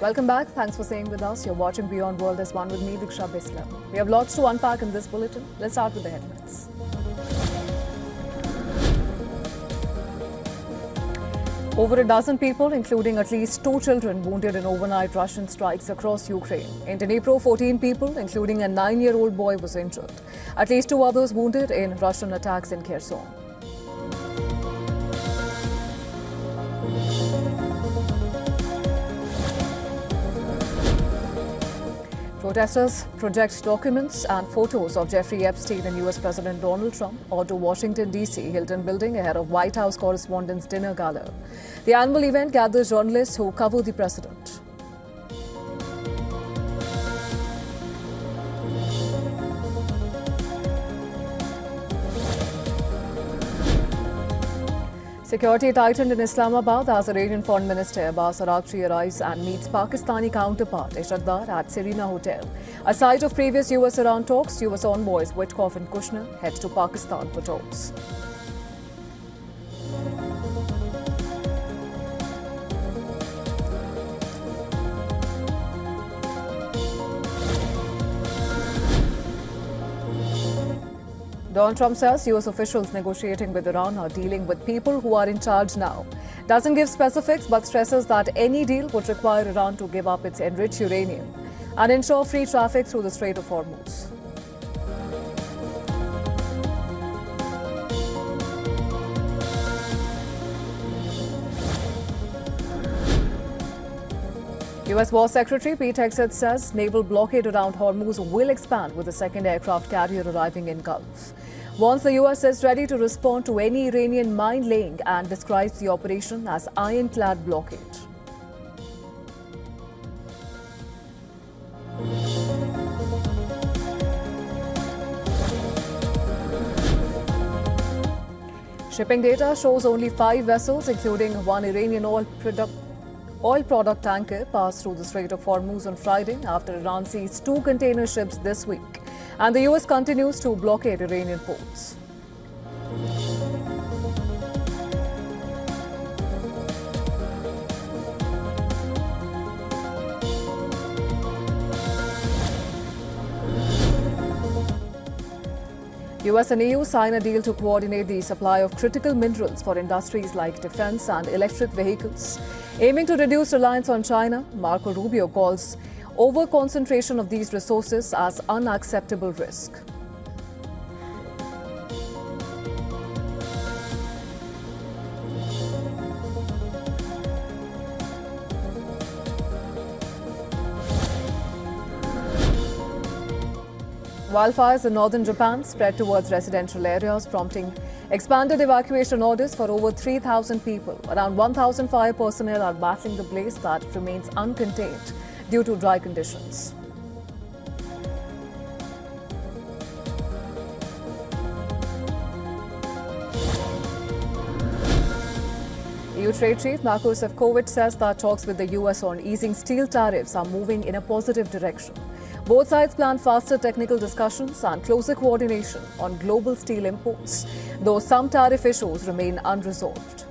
Welcome back. Thanks for staying with us. You're watching WION World as one with me, Diksha Bisla. We have lots to unpack in this bulletin. Let's start with the headlines. Over a dozen people, including at least 2 children, wounded in overnight Russian strikes across Ukraine. In Dnipro, 14 people, including a 9-year-old boy, was injured. At least 2 others wounded in Russian attacks in Kherson. Protesters project documents and photos of Jeffrey Epstein and US President Donald Trump onto Washington, D.C. Hilton building ahead of White House Correspondents' Dinner Gala. The annual event gathers journalists who cover the president. Security tightened in Islamabad as Iranian Foreign Minister Abbas Araghchi arrives and meets Pakistani counterpart Ishaqdar at Serena Hotel. A site of previous US-Iran talks, US envoys Witkoff and Kushner head to Pakistan for talks. Donald Trump says US officials negotiating with Iran are dealing with people who are in charge now. Doesn't give specifics but stresses that any deal would require Iran to give up its enriched uranium and ensure free traffic through the Strait of Hormuz. US War Secretary Pete Hegseth says naval blockade around Hormuz will expand with the second aircraft carrier arriving in Gulf. Warns the US is ready to respond to any Iranian mine-laying and describes the operation as ironclad blockade. Shipping data shows only 5 vessels, including one Iranian oil product tanker, passed through the Strait of Hormuz on Friday after Iran seized 2 container ships this week. And the US continues to blockade Iranian ports. US and EU sign a deal to coordinate the supply of critical minerals for industries like defense and electric vehicles, aiming to reduce reliance on China. Marco Rubio calls over-concentration of these resources as unacceptable risk. Wildfires in northern Japan spread towards residential areas, prompting expanded evacuation orders for over 3,000 people. Around 1,000 fire personnel are battling the blaze that remains uncontained due to dry conditions. EU Trade Chief Marko Sefcovic says that talks with the US on easing steel tariffs are moving in a positive direction. Both sides plan faster technical discussions and closer coordination on global steel imports, though some tariff issues remain unresolved.